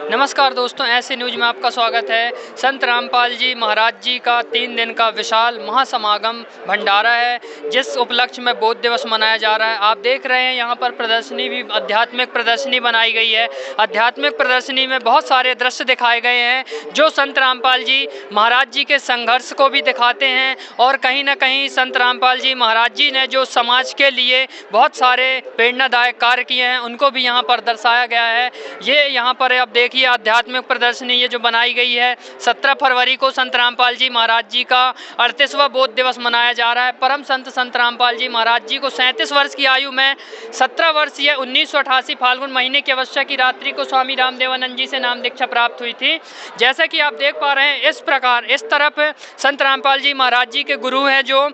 नमस्कार दोस्तों, ऐसे न्यूज में आपका स्वागत है। संत रामपाल जी महाराज जी का 3 दिन का विशाल महासमागम भंडारा है, जिस उपलक्ष्य में बौद्ध दिवस मनाया जा रहा है। आप देख रहे हैं यहाँ पर प्रदर्शनी भी, आध्यात्मिक प्रदर्शनी बनाई गई है। आध्यात्मिक प्रदर्शनी में बहुत सारे दृश्य दिखाए गए हैं जो संत रामपाल जी महाराज जी के संघर्ष को भी दिखाते हैं, और कहीं ना कहीं संत रामपाल जी महाराज जी ने जो समाज के लिए बहुत सारे प्रेरणादायक कार्य किए हैं उनको भी यहाँ पर दर्शाया गया है। ये यहाँ पर आप देखिए आध्यात्मिक प्रदर्शनी ये जो बनाई गई है, 17 फरवरी को संत रामपाल जी महाराज जी का 38वां बौद्ध दिवस मनाया जा रहा है। परम संत रामपाल जी महाराज जी को 37 वर्ष की आयु में 17 वर्षीय 1988 फाल्गुन महीने की अमावस्या की रात्रि को स्वामी रामदेवानंद जी से नाम दीक्षा प्राप्त हुई थी। जैसा कि आप देख पा रहे हैं, इस प्रकार इस तरफ संत रामपाल जी महाराज जी के गुरु हैं जो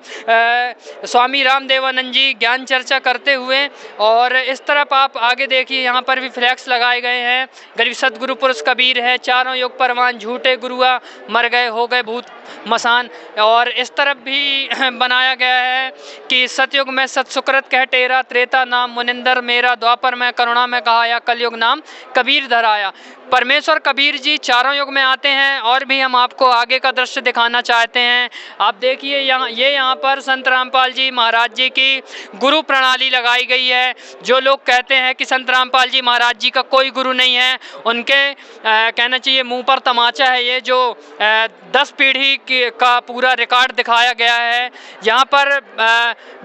स्वामी रामदेवानंद जी ज्ञान चर्चा करते हुए, और इस तरफ आप आगे देखिए यहाँ पर भी फ्लैक्स लगाए गए हैं। गरीब सदगुरु पुरुष कबीर है, चारों युग परवान झूठे गुरुआ मर गए हो गए भूत मसान। और इस तरफ भी बनाया गया है कि सतयुग में सत सुकृत कह टेरा, त्रेता नाम मुनिंदर मेरा, द्वापर में करुणा में कहाया, कलयुग नाम कबीर धराया। परमेश्वर कबीर जी चारों युग में आते हैं, और भी हम आपको आगे का दृश्य दिखाना चाहते हैं। आप देखिए यहाँ पर संत रामपाल जी महाराज जी की गुरु प्रणाली लगाई गई है। जो लोग कहते हैं कि संत रामपाल जी महाराज जी का कोई गुरु नहीं है, उनके कहना चाहिए मुंह पर तमाचा है। ये जो 10 पीढ़ी का पूरा रिकॉर्ड दिखाया गया है। यहाँ पर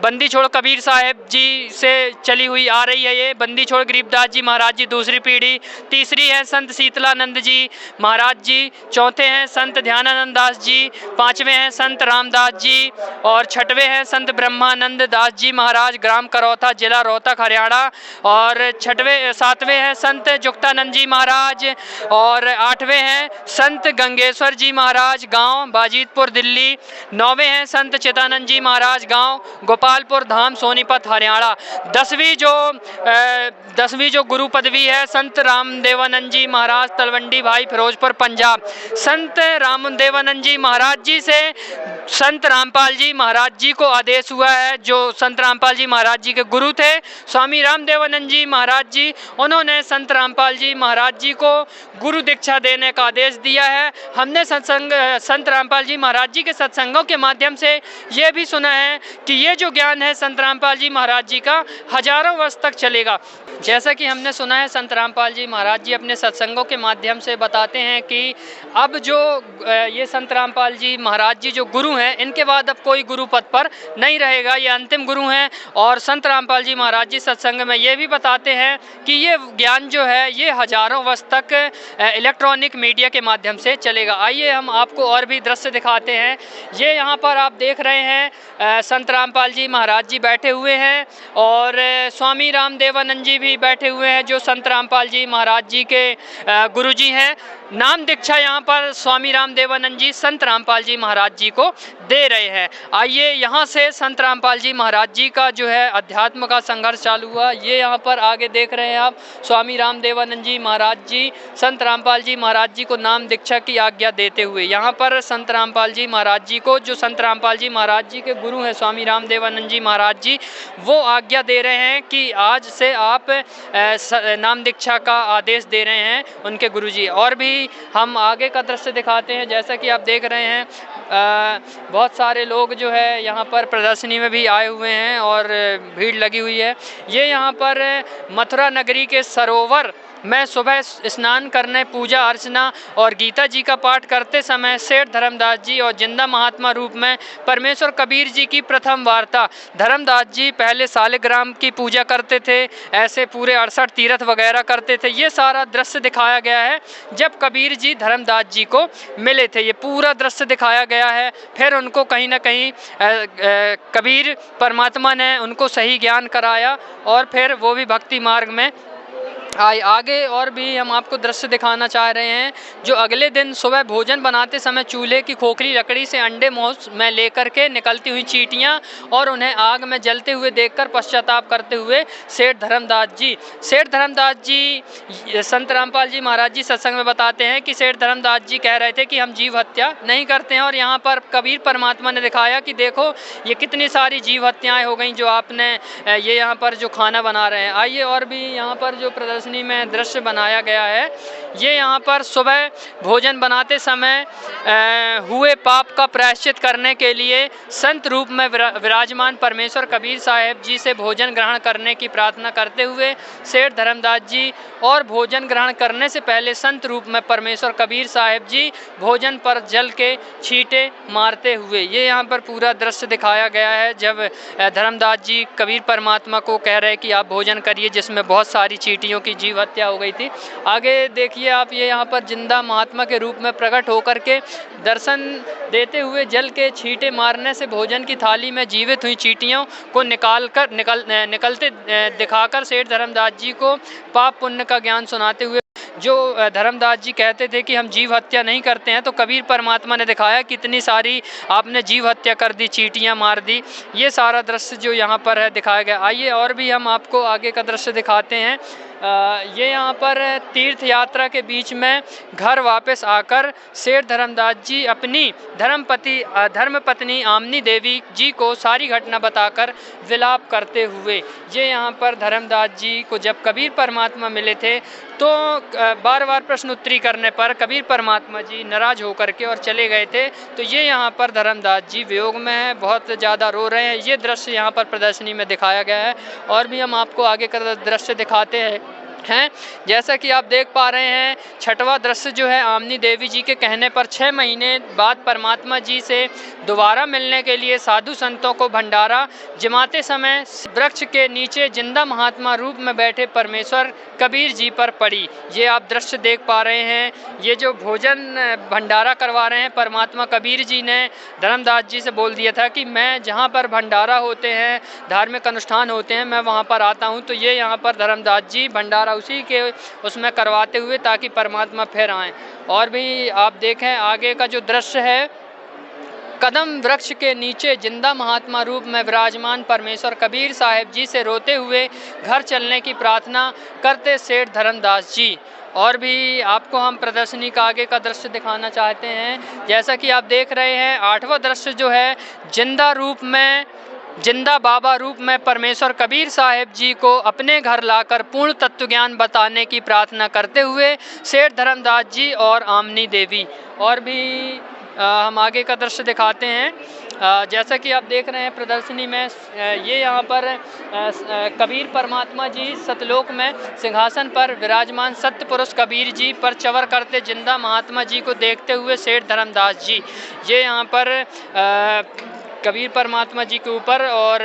बंदी छोड़ कबीर साहेब जी से चली हुई आ रही है। ये बंदी छोड़ गरीबदास जी महाराज जी दूसरी पीढ़ी, तीसरी है संत शीतलानंद जी महाराज जी, चौथे हैं संत ध्यानानंद दास जी, पांचवें हैं संत रामदास जी, और छठवें हैं संत ब्रह्मानंद दास जी महाराज, ग्राम करौथा, जिला रोहतक, हरियाणा। और सातवें हैं संत जुक्तानंद जी महाराज, और 8वें हैं संत गंगेश्वर जी महाराज, गांव बाजीतपुर, दिल्ली। 9वें हैं संत चिदानंद जी महाराज, गांव गोपालपुर धाम, सोनीपत, हरियाणा। 10वीं जो गुरु पदवी है संत रामदेवानंद जी महाराज, तलवंडी भाई, फिरोजपुर, पंजाब। संत रामदेवानंद जी महाराज जी से संत रामपाल जी महाराज जी को आदेश हुआ है। जो संत रामपाल जी महाराज जी के गुरु थे स्वामी रामदेवानंद जी महाराज जी, उन्होंने संत रामपाल जी महाराज जी को गुरु दीक्षा देने का आदेश दिया है। हमने संत रामपाल जी महाराज जी के सत्संगों के माध्यम से ये भी सुना है कि ये जो ज्ञान है संत रामपाल जी महाराज जी का हजारों वर्ष तक चलेगा। जैसा कि हमने सुना है, संत रामपाल जी महाराज जी अपने सत्संगों के माध्यम से बताते हैं कि अब जो ये संत रामपाल जी महाराज जी जो गुरु हैं, इनके बाद अब कोई गुरु पद पर नहीं रहेगा, ये अंतिम गुरु हैं। और संत रामपाल जी महाराज जी सत्संग में ये भी बताते हैं कि ये ज्ञान जो है ये हजारों वर्ष तक इलेक्ट्रॉनिक मीडिया के माध्यम से चलेगा। आइए हम आपको और भी दृश्य दिखाते हैं। ये यहाँ पर आप देख रहे हैं संत रामपाल जी महाराज जी बैठे हुए हैं, और स्वामी रामदेवानंद जी भी बैठे हुए हैं जो संत रामपाल जी महाराज जी के गुरु जी हैं। नाम दीक्षा यहाँ पर स्वामी रामदेवानंद जी संत रामपाल जी महाराज जी को दे रहे हैं। आइए यहाँ से संत रामपाल जी महाराज जी का जो है अध्यात्म का संघर्ष चालू हुआ। ये यहाँ पर आगे देख रहे हैं आप, स्वामी रामदेवानंद जी महाराज जी संत रामपाल जी महाराज जी को नाम दीक्षा की आज्ञा देते हुए, यहाँ पर संत रामपाल जी महाराज जी को, जो संत रामपाल जी महाराज जी के गुरु हैं स्वामी रामदेवानंद जी महाराज जी, वो आज्ञा दे रहे हैं कि आज से आप नाम दीक्षा का आदेश दे रहे हैं उनके गुरु जी। और भी हम आगे का दृश्य दिखाते हैं। जैसा कि आप देख रहे हैं, बहुत सारे लोग जो है यहाँ पर प्रदर्शनी में भी आए हुए हैं और भीड़ लगी हुई है। ये यहाँ पर मथुरा नगरी के सरोवर मैं सुबह स्नान करने, पूजा अर्चना और गीता जी का पाठ करते समय सेठ धर्मदास जी और जिंदा महात्मा रूप में परमेश्वर कबीर जी की प्रथम वार्ता। धर्मदास जी पहले सालिग्राम की पूजा करते थे, ऐसे पूरे 68 तीर्थ वगैरह करते थे। ये सारा दृश्य दिखाया गया है जब कबीर जी धर्मदास जी को मिले थे, ये पूरा दृश्य दिखाया गया है। फिर उनको कहीं ना कहीं कबीर परमात्मा ने उनको सही ज्ञान कराया, और फिर वो भी भक्ति मार्ग में आगे। और भी हम आपको दृश्य दिखाना चाह रहे हैं। जो अगले दिन सुबह भोजन बनाते समय चूल्हे की खोखली लकड़ी से अंडे मौस में लेकर के निकलती हुई चींटियां और उन्हें आग में जलते हुए देखकर पश्चाताप करते हुए सेठ धर्मदास जी संत रामपाल जी महाराज जी सत्संग में बताते हैं कि सेठ धर्मदास जी कह रहे थे कि हम जीव हत्या नहीं करते हैं। और यहाँ पर कबीर परमात्मा ने दिखाया कि देखो ये कितनी सारी जीव हत्याएँ हो गई जो आपने ये यहाँ पर जो खाना बना रहे हैं। आइए और भी यहाँ पर जो प्रदर्शन प्रदर्शनी में दृश्य बनाया गया है। ये यहाँ पर सुबह भोजन बनाते समय हुए पाप का प्रायश्चित करने के लिए संत रूप में विराजमान परमेश्वर कबीर साहिब जी से भोजन ग्रहण करने की प्रार्थना करते हुए सेठ धर्मदास जी और भोजन ग्रहण करने से पहले संत रूप में परमेश्वर कबीर साहिब जी भोजन पर जल के छींटे मारते हुए, ये यहाँ पर पूरा दृश्य दिखाया गया है जब धर्मदास जी कबीर परमात्मा को कह रहे कि आप भोजन करिए, जिसमें बहुत सारी चींटियों की जीव हत्या हो गई थी। आगे देखिए आप, ये यहाँ पर जिंदा महात्मा के रूप में प्रकट होकर के दर्शन देते हुए जल के छींटे मारने से भोजन की थाली में जीवित हुई चींटियों को निकलते दिखाकर सेठ धर्मदास जी को पाप पुण्य का ज्ञान सुनाते हुए, जो धर्मदास जी कहते थे कि हम जीव हत्या नहीं करते हैं, तो कबीर परमात्मा ने दिखाया कितनी सारी आपने जीव हत्या कर दी, चींटियां मार दी। ये सारा दृश्य जो यहाँ पर है दिखाया गया। आइए और भी हम आपको आगे का दृश्य दिखाते हैं। ये यहाँ पर तीर्थ यात्रा के बीच में घर वापस आकर सेठ धर्मदास जी अपनी धर्मपत्नी आमनी देवी जी को सारी घटना बताकर विलाप करते हुए, ये यहाँ पर धर्मदास जी को जब कबीर परमात्मा मिले थे तो बार बार प्रश्न उत्तरी करने पर कबीर परमात्मा जी नाराज होकर के और चले गए थे। तो ये यहाँ पर धर्मदास जी वियोग में है, बहुत ज़्यादा रो रहे हैं। ये दृश्य यहाँ पर प्रदर्शनी में दिखाया गया है। और भी हम आपको आगे का दृश्य दिखाते हैं। जैसा कि आप देख पा रहे हैं, छठवां दृश्य जो है आमनी देवी जी के कहने पर 6 महीने बाद परमात्मा जी से दोबारा मिलने के लिए साधु संतों को भंडारा जमाते समय वृक्ष के नीचे जिंदा महात्मा रूप में बैठे परमेश्वर कबीर जी पर पड़ी। ये आप दृश्य देख पा रहे हैं। ये जो भोजन भंडारा करवा रहे हैं, परमात्मा कबीर जी ने धर्मदास जी से बोल दिया था कि मैं जहाँ पर भंडारा होते हैं, धार्मिक अनुष्ठान होते हैं, मैं वहाँ पर आता हूँ। तो ये यहाँ पर धर्मदास जी भंडारा उसी के उसमें करवाते हुए ताकि परमात्मा फिर आएँ। और भी आप देखें आगे का जो दृश्य है, कदम वृक्ष के नीचे जिंदा महात्मा रूप में विराजमान परमेश्वर कबीर साहिब जी से रोते हुए घर चलने की प्रार्थना करते सेठ धर्मदास जी। और भी आपको हम प्रदर्शनी का आगे का दृश्य दिखाना चाहते हैं। जैसा कि आप देख रहे हैं, 8वां दृश्य जो है जिंदा बाबा रूप में परमेश्वर कबीर साहिब जी को अपने घर लाकर पूर्ण तत्व ज्ञान बताने की प्रार्थना करते हुए सेठ धर्मदास जी और आमनी देवी। और भी हम आगे का दृश्य दिखाते हैं। जैसा कि आप देख रहे हैं प्रदर्शनी में, ये यहाँ पर कबीर परमात्मा जी सतलोक में सिंहासन पर विराजमान सत्य पुरुष कबीर जी पर चवर करते जिंदा महात्मा जी को देखते हुए सेठ धर्मदास जी, ये यहाँ पर कबीर परमात्मा जी के ऊपर और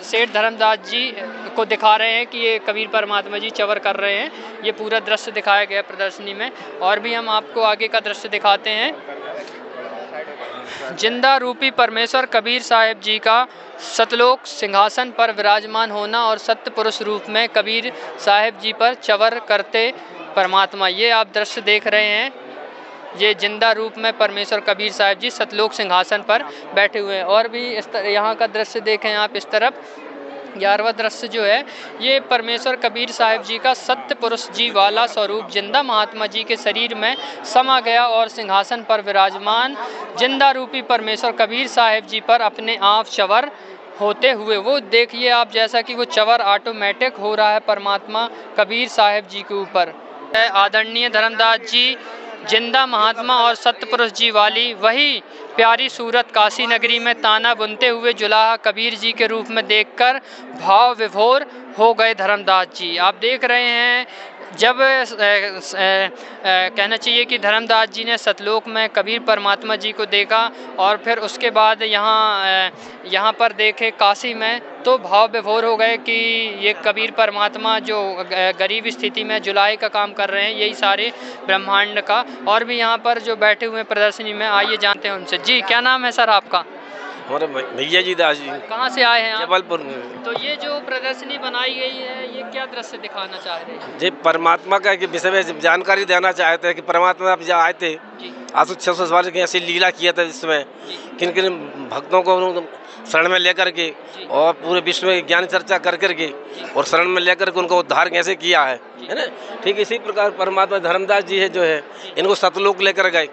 सेठ धर्मदास जी को दिखा रहे हैं कि ये कबीर परमात्मा जी चवर कर रहे हैं। ये पूरा दृश्य दिखाया गया प्रदर्शनी में। और भी हम आपको आगे का दृश्य दिखाते हैं। जिंदा रूपी परमेश्वर कबीर साहिब जी का सतलोक सिंहासन पर विराजमान होना और सत्य पुरुष रूप में कबीर साहिब जी पर चवर करते परमात्मा, ये आप दृश्य देख रहे हैं। ये जिंदा रूप में परमेश्वर कबीर साहिब जी सतलोक सिंहासन पर बैठे हुए हैं। और भी यहाँ का दृश्य देखें आप इस तरफ, 11वां दृश्य जो है, ये परमेश्वर कबीर साहिब जी का सत्य पुरुष जी वाला स्वरूप जिंदा महात्मा जी के शरीर में समा गया और सिंहासन पर विराजमान जिंदा रूपी परमेश्वर कबीर साहिब जी पर अपने आप चवर होते हुए, वो देखिए आप जैसा कि वो चवर ऑटोमेटिक हो रहा है परमात्मा कबीर साहिब जी के ऊपर। आदरणीय धर्मदास जी जिंदा महात्मा और सत्यपुरुष जी वाली वही प्यारी सूरत काशी नगरी में ताना बुनते हुए जुलाहा कबीर जी के रूप में देखकर भाव विभोर हो गए धर्मदास जी। आप देख रहे हैं, जब कहना चाहिए कि धर्मदास जी ने सतलोक में कबीर परमात्मा जी को देखा और फिर उसके बाद यहाँ पर देखे काशी में, तो भाव विभोर हो गए कि ये कबीर परमात्मा जो गरीब स्थिति में जुलाई का काम कर रहे हैं, यही सारे ब्रह्मांड का। और भी यहाँ पर जो बैठे हुए प्रदर्शनी में, आइए जानते हैं उनसे। जी, क्या नाम है सर आपका? हमारे भैया जी दास जी। कहाँ से आए हैं आप? जबलपुर में। तो ये जो प्रदर्शनी बनाई गई है, ये क्या दृश्य दिखाना चाह रहे हैं? जी, परमात्मा का विषय में जानकारी देना चाहते हैं कि परमात्मा आप जहाँ आए थे, आज 600 साल की ऐसी लीला किया था, जिसमें किन किन भक्तों को शरण में लेकर के और पूरे विश्व में ज्ञान चर्चा कर करके और शरण में लेकर के उनको उद्धार कैसे किया है ना। ठीक इसी प्रकार परमात्मा धर्मदास जी है जो है, इनको सतलोक लेकर गए,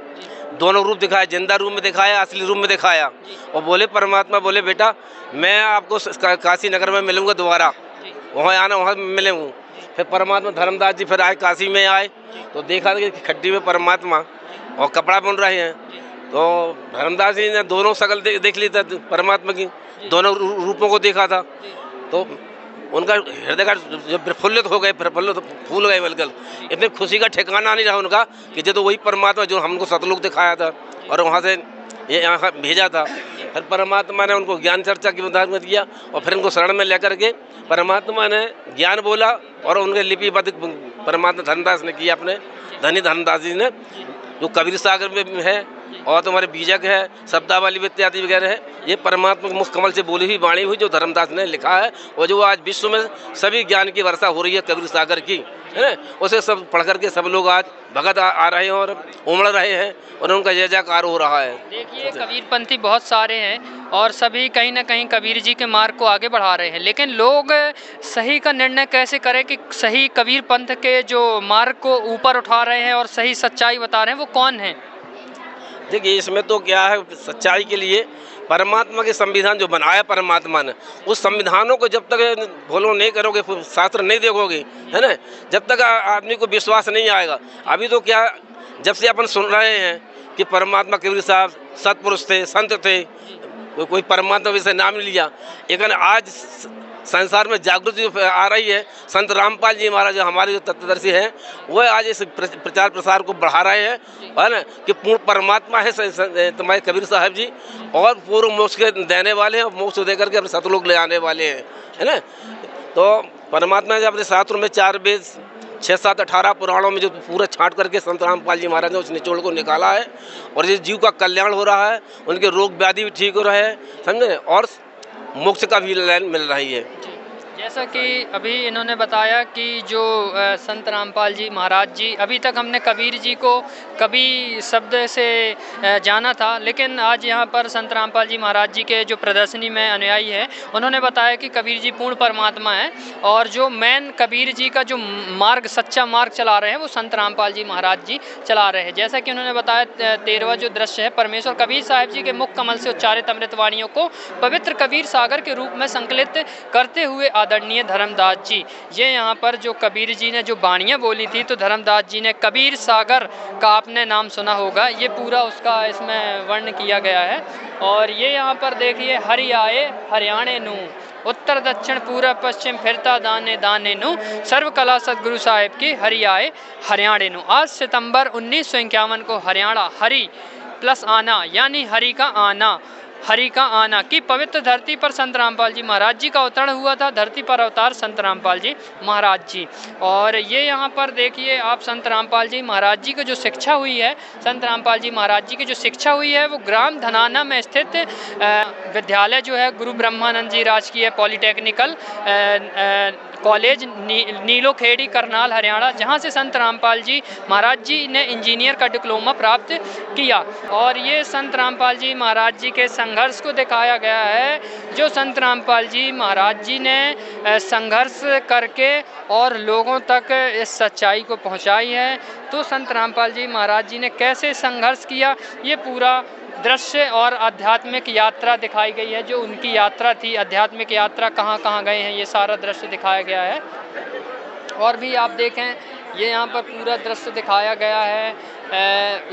दोनों रूप दिखाया, जिंदा रूप में दिखाया, असली रूप में दिखाया, और बोले परमात्मा बोले बेटा मैं आपको काशी नगर में मिलूंगा दोबारा, वहाँ आना, वहाँ मिलूंगा। फिर परमात्मा धर्मदास जी फिर आए, काशी में आए तो देखा कि खड्डी में परमात्मा और कपड़ा बुन रहे हैं। तो धर्मदास जी ने दोनों शकल देख ली था परमात्मा की, दोनों रूपों को देखा था। तो उनका हृदय का जो प्रफुल्लित हो गए, प्रफुल्लित फूल गए, बिल्कुल इतनी खुशी का ठिकाना नहीं रहा उनका कि जो तो वही परमात्मा जो हमको सतलोक दिखाया था और वहाँ से ये यहाँ भेजा था। फिर परमात्मा ने उनको ज्ञान चर्चा की मुताबिक किया और फिर उनको शरण में लेकर के परमात्मा ने ज्ञान बोला और उनके लिपिबद्ध परमात्मा धर्मदास ने किया, अपने धनी धर्मदास जी ने, जो कबीर सागर में है और तुम्हारे बीजक है, शब्दावली इत्यादि वगैरह है। ये परमात्मा के मुख कमल से बोली हुई वाणी हुई जो धर्मदास ने लिखा है और जो आज विश्व में सभी ज्ञान की वर्षा हो रही है कबीर सागर की, है ना, उसे सब पढ़ करके सब लोग आज भगत आ रहे हैं और उमड़ रहे हैं और उनका जय जयकार हो रहा है। देखिए कबीरपंथी बहुत सारे हैं और सभी कहीं ना कहीं कबीर जी के मार्ग को आगे बढ़ा रहे हैं, लेकिन लोग सही का निर्णय कैसे करें कि सही कबीर पंथ के जो मार्ग को ऊपर उठा रहे हैं और सही सच्चाई बता रहे हैं, वो कौन है? देखिए इसमें तो क्या है, सच्चाई के लिए परमात्मा के संविधान जो बनाया परमात्मा ने, उस संविधानों को जब तक फॉलो नहीं करोगे, शास्त्र नहीं देखोगे, है ना, जब तक आदमी को विश्वास नहीं आएगा। अभी तो क्या, जब से अपन सुन रहे हैं कि परमात्मा कबीर साहब सत्पुरुष थे, संत थे, कोई परमात्मा विषय नाम नहीं लिया, लेकिन आज संसार में जागृति आ रही है। संत रामपाल जी महाराज जो हमारे जो तत्वदर्शी हैं, वह आज इस प्रचार प्रसार को बढ़ा रहे हैं, है ना, कि पूर्ण परमात्मा है तुम्हारे कबीर साहब जी और पूर्व मोक्ष के देने वाले हैं और मोक्ष देकर के अपने सतलोक ले आने वाले हैं, है ना। तो परमात्मा ने अपने शास्त्रों में 4 वेद 6, 7, 18 पुराणों में जो पूरा छांट करके संत रामपाल जी महाराज ने उस निचोड़ को निकाला है और जिस जीव का कल्याण हो रहा है, उनके रोग व्याधि भी ठीक हो रहे हैं, समझे, और मोक्ष का भी लाइन मिल रही है। जैसा कि अभी इन्होंने बताया कि जो संत रामपाल जी महाराज जी, अभी तक हमने कबीर जी को कभी शब्द से जाना था, लेकिन आज यहाँ पर संत रामपाल जी महाराज जी के जो प्रदर्शनी में अनुयायी है, उन्होंने बताया कि कबीर जी पूर्ण परमात्मा है और जो मेन कबीर जी का जो मार्ग, सच्चा मार्ग चला रहे हैं, वो संत रामपाल जी महाराज जी चला रहे हैं। जैसा कि उन्होंने बताया 13वां जो दृश्य है, परमेश्वर कबीर साहब जी के मुख कमल से उच्चारित अमृत वाणियों को पवित्र कबीर सागर के रूप में संकलित करते हुए आदरणीय धर्मदास जी, ये यहाँ पर जो कबीर जी ने जो वाणियाँ बोली थी, तो धर्मदास जी ने कबीर सागर का आपने नाम सुना होगा, ये पूरा उसका इसमें वर्ण किया गया है। और ये यहाँ पर देखिए, हरि आए हरियाणे नू, उत्तर दक्षिण पूर्व पश्चिम फिरता दाने दाने नू, सर्व कला सदगुरु साहिब की हरि आए हरियाणे नू। आज सितंबर 1951 को हरियाणा, हरि प्लस आना यानी हरि का आना, हरि का आना की पवित्र धरती पर संत रामपाल जी महाराज जी का अवतरण हुआ था। धरती पर अवतार संत रामपाल जी महाराज जी। और ये यहाँ पर देखिए आप, संत रामपाल जी महाराज जी की जो शिक्षा हुई है, संत रामपाल जी महाराज जी की जो शिक्षा हुई है, वो ग्राम धनाना में स्थित विद्यालय जो है गुरु ब्रह्मानंद जी राजकीय पॉलिटेक्निकल कॉलेज नीलोखेड़ी करनाल हरियाणा, जहां से संत रामपाल जी महाराज जी ने इंजीनियर का डिप्लोमा प्राप्त किया। और ये संत रामपाल जी महाराज जी के संघर्ष को दिखाया गया है, जो संत रामपाल जी महाराज जी ने संघर्ष करके और लोगों तक इस सच्चाई को पहुंचाई है। तो संत रामपाल जी महाराज जी ने कैसे संघर्ष किया, ये पूरा दृश्य और आध्यात्मिक यात्रा दिखाई गई है। जो उनकी यात्रा थी, आध्यात्मिक यात्रा, कहाँ कहाँ गए हैं, ये सारा दृश्य दिखाया गया है। और भी आप देखें, ये यहाँ पर पूरा दृश्य दिखाया गया है।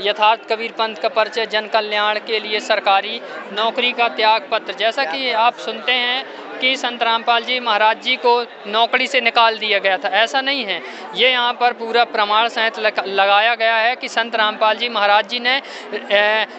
यथार्थ कबीर पंथ का परिचय, जन कल्याण के लिए सरकारी नौकरी का त्याग पत्र। जैसा कि आप सुनते हैं कि संत रामपाल जी महाराज जी को नौकरी से निकाल दिया गया था, ऐसा नहीं है। ये यहाँ पर पूरा प्रमाण सहित लगाया गया है कि संत रामपाल जी महाराज जी ने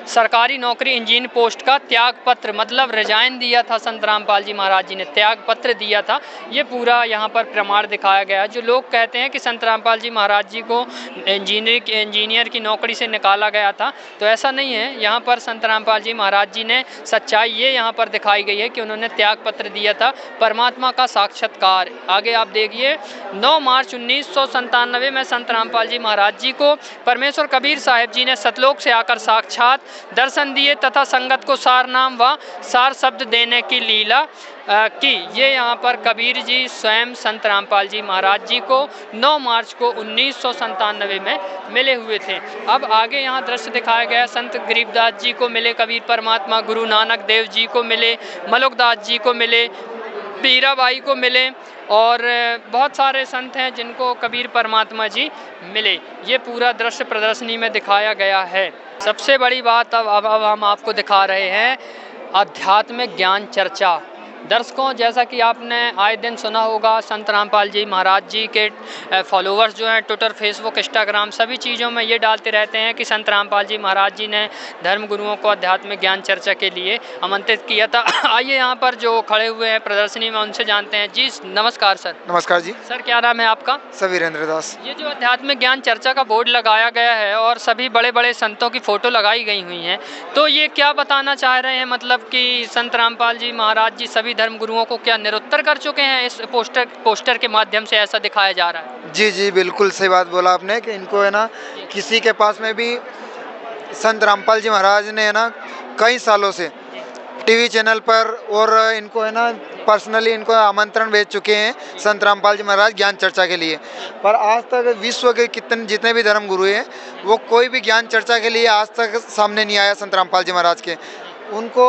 सरकारी नौकरी इंजीनियर पोस्ट का त्याग पत्र, मतलब रिजाइन दिया था। संत रामपाल जी महाराज जी ने त्याग पत्र दिया था। ये पूरा यहाँ पर प्रमाण दिखाया गया है। जो लोग कहते हैं कि संत रामपाल जी महाराज जी को इंजीनियर की नौकरी से निकाला गया था, तो ऐसा नहीं है। यहाँ पर संत रामपाल जी महाराज जी ने सच्चाई ये यहाँ पर दिखाई गई है कि उन्होंने त्याग पत्र दिया था, परमात्मा का साक्षात्कार। आगे आप देखिए, 9 मार्च 1997 में संत रामपाल जी महाराज जी को परमेश्वर कबीर साहिब जी ने सतलोक से आकर साक्षात दर्शन दिए तथा संगत को सार नाम व सार शब्द देने की लीला की। ये यहाँ पर कबीर जी स्वयं संत रामपाल जी महाराज जी को 9 मार्च को 1997 में मिले हुए थे। अब आगे यहाँ दृश्य दिखाया गया, संत गरीबदास जी को मिले कबीर परमात्मा, गुरु नानक देव जी को मिले, मलुकदास जी को मिले, मीराबाई को मिले और बहुत सारे संत हैं जिनको कबीर परमात्मा जी मिले। ये पूरा दृश्य प्रदर्शनी में दिखाया गया है। सबसे बड़ी बात अब हम आपको दिखा रहे हैं आध्यात्मिक ज्ञान चर्चा। दर्शकों, जैसा कि आपने आए दिन सुना होगा, संत रामपाल जी महाराज जी के फॉलोवर्स जो हैं ट्विटर, फेसबुक, इंस्टाग्राम सभी चीज़ों में ये डालते रहते हैं कि संत रामपाल जी महाराज जी ने धर्म गुरुओं को आध्यात्मिक ज्ञान चर्चा के लिए आमंत्रित किया था। आइए यहाँ पर जो खड़े हुए हैं प्रदर्शनी में उनसे जानते हैं। जी नमस्कार सर। नमस्कार जी। सर क्या नाम है आपका? सर वीरेंद्र दास। ये जो आध्यात्मिक ज्ञान चर्चा का बोर्ड लगाया गया है और सभी बड़े बड़े संतों की फ़ोटो लगाई गई हुई हैं, तो ये क्या बताना चाह रहे हैं? मतलब कि संत रामपाल जी महाराज जी सभी धर्म गुरुओं को क्या निरुत्तर कर चुके हैं? इस पोस्टर के माध्यम से ऐसा दिखाया जा रहा है। जी जी बिल्कुल सही बात बोला आपने कि इनको है ना किसी के पास में भी संत रामपाल जी महाराज ने है ना कई सालों से टीवी चैनल पर और इनको है ना पर्सनली इनको आमंत्रण भेज चुके हैं संत रामपाल जी महाराज ज्ञान चर्चा के लिए, पर आज तक विश्व के जितने भी धर्म गुरु हैं वो कोई भी ज्ञान चर्चा के लिए आज तक सामने नहीं आया संत रामपाल जी महाराज के। उनको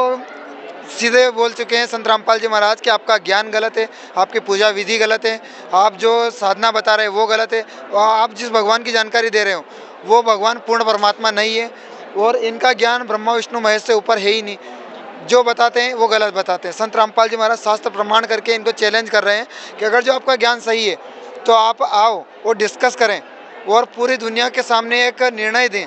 सीधे बोल चुके हैं संत रामपाल जी महाराज कि आपका ज्ञान गलत है, आपकी पूजा विधि गलत है, आप जो साधना बता रहे हैं वो गलत है, और आप जिस भगवान की जानकारी दे रहे हो वो भगवान पूर्ण परमात्मा नहीं है, और इनका ज्ञान ब्रह्मा विष्णु महेश से ऊपर है ही नहीं, जो बताते हैं वो गलत बताते हैं। संत रामपाल जी महाराज शास्त्र प्रमाण करके इनको चैलेंज कर रहे हैं कि अगर जो आपका ज्ञान सही है तो आप आओ और डिस्कस करें और पूरी दुनिया के सामने एक निर्णय दें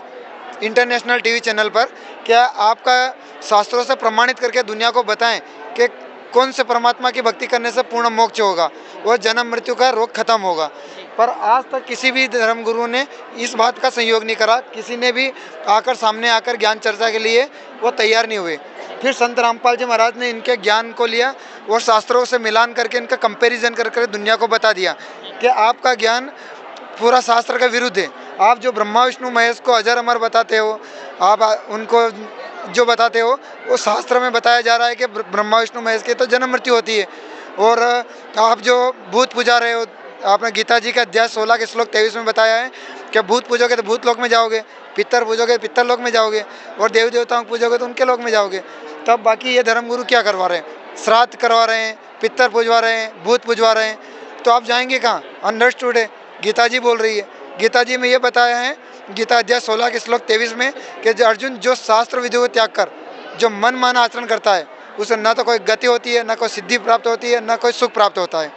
इंटरनेशनल टीवी चैनल पर, क्या आपका शास्त्रों से प्रमाणित करके दुनिया को बताएं कि कौन से परमात्मा की भक्ति करने से पूर्ण मोक्ष होगा और जन्म मृत्यु का रोग खत्म होगा। पर आज तक किसी भी धर्म गुरु ने इस बात का सहयोग नहीं करा, किसी ने भी आकर सामने आकर ज्ञान चर्चा के लिए वो तैयार नहीं हुए। फिर संत रामपाल जी महाराज ने इनके ज्ञान को लिया और शास्त्रों से मिलान करके इनका कंपैरिजन करके दुनिया को बता दिया कि आपका ज्ञान पूरा शास्त्र के विरुद्ध है। आप जो ब्रह्मा विष्णु महेश को अजर अमर बताते हो, आप उनको जो बताते हो वो शास्त्र में बताया जा रहा है कि ब्रह्मा विष्णु महेश की तो जन्म मृत्यु होती है, और आप जो भूत पूजा रहे हो, आपने गीता जी के अध्याय 16 के श्लोक 23 में बताया है कि भूत पूजोगे तो भूत लोक में जाओगे, पितर पूजोगे पितर लोक में जाओगे, और देवी देवताओं को पूजोगे तो उनके लोक में जाओगे। तब बाकी ये धर्म गुरु क्या करवा रहे हैं? श्राद्ध करवा रहे हैं, पितर पूजवा रहे हैं, भूत पूजवा रहे हैं, तो आप जाएंगे कहाँ? अंडरस्टूड है। गीता जी बोल रही है, गीता जी में ये बताया है गीता अध्याय 16 के श्लोक 23 में कि अर्जुन जो शास्त्र विधि को त्याग कर जो मन माना आचरण करता है उसे न तो कोई गति होती है, न कोई सिद्धि प्राप्त होती है, न कोई सुख प्राप्त होता है।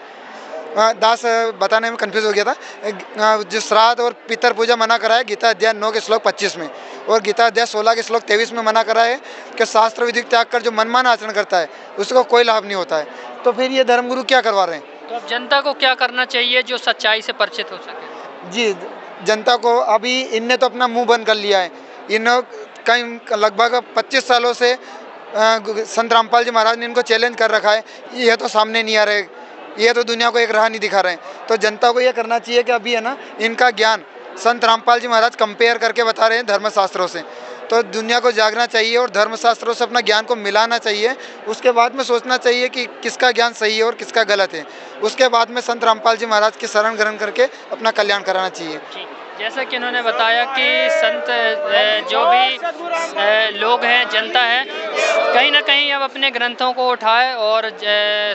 दास बताने में कंफ्यूज हो गया था। जो श्राद्ध और पितर पूजा मना करा है गीता अध्याय 9 के श्लोक 25 में, और गीता अध्याय 16 के श्लोक 23 में मना करा है कि शास्त्र विधि त्याग कर जो मनमाना आचरण करता है उसको कोई लाभ नहीं होता है। तो फिर ये धर्मगुरु क्या करवा रहे हैं? तो अब जनता को क्या करना चाहिए जो सच्चाई से परिचित हो सके? जी, जनता को अभी इनने तो अपना मुंह बंद कर लिया है। इन कई लगभग 25 सालों से संत रामपाल जी महाराज ने इनको चैलेंज कर रखा है, ये तो सामने नहीं आ रहे, ये तो दुनिया को एक राह नहीं दिखा रहे हैं। तो जनता को ये करना चाहिए कि अभी है ना इनका ज्ञान संत रामपाल जी महाराज कंपेयर करके बता रहे हैं धर्मशास्त्रों से, तो दुनिया को जागना चाहिए और धर्मशास्त्रों से अपना ज्ञान को मिलाना चाहिए। उसके बाद में सोचना चाहिए कि किसका ज्ञान सही है और किसका गलत है। उसके बाद में संत रामपाल जी महाराज की शरण ग्रहण करके अपना कल्याण कराना चाहिए। जैसा कि उन्होंने बताया कि संत जो भी लोग हैं, जनता है, कहीं ना कहीं अब अपने ग्रंथों को उठाए और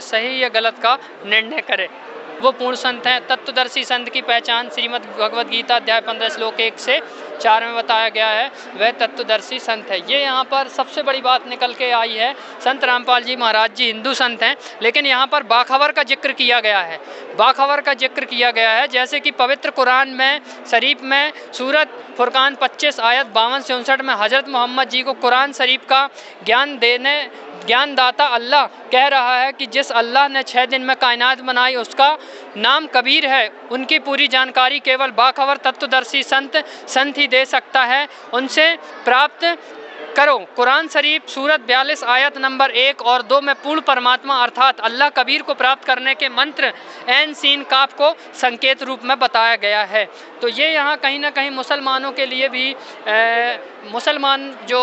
सही या गलत का निर्णय करे। वो पूर्ण संत हैं। तत्वदर्शी संत की पहचान श्रीमद् भगवद गीता अध्याय 15 श्लोक 1 से 4 में बताया गया है, वह तत्वदर्शी संत है। ये यहाँ पर सबसे बड़ी बात निकल के आई है। संत रामपाल जी महाराज जी हिंदू संत हैं, लेकिन यहाँ पर बाखबर का जिक्र किया गया है। बाखबर का जिक्र किया गया है, जैसे कि पवित्र कुरान में शरीफ में सूरत फुरकान 25 आयत 52 से 59 में हज़रत मोहम्मद जी को कुरान शरीफ का ज्ञानदाता अल्लाह कह रहा है कि जिस अल्लाह ने 6 दिन में कायनात बनाई उसका नाम कबीर है। उनकी पूरी जानकारी केवल बाखबर तत्वदर्शी संत ही दे सकता है, उनसे प्राप्त करो। कुरान शरीफ सूरत 42 आयत नंबर 1 और 2 में पूर्ण परमात्मा अर्थात अल्लाह कबीर को प्राप्त करने के मंत्र ऐन सीन काफ को संकेत रूप में बताया गया है। तो ये यहाँ कहीं ना कहीं मुसलमानों के लिए भी मुसलमान जो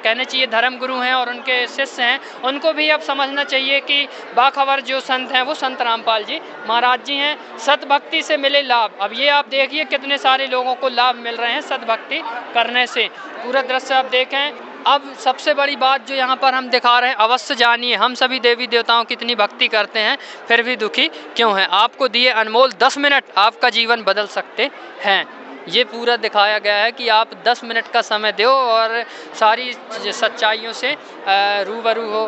कहने चाहिए धर्म गुरु हैं और उनके शिष्य हैं, उनको भी अब समझना चाहिए कि बाखबर जो संत हैं वो संत रामपाल जी महाराज जी हैं। सतभक्ति से मिले लाभ, अब ये आप देखिए कितने सारे लोगों को लाभ मिल रहे हैं सतभक्ति करने से। पूरा दृश्य आप देखें, अब सबसे बड़ी बात जो यहाँ पर हम दिखा रहे हैं, अवश्य जानिए हम सभी देवी देवताओं की इतनी भक्ति करते हैं फिर भी दुखी क्यों हैं। आपको दिए अनमोल 10 मिनट आपका जीवन बदल सकते हैं। ये पूरा दिखाया गया है कि आप 10 मिनट का समय दो और सारी सच्चाइयों से रूबरू हो।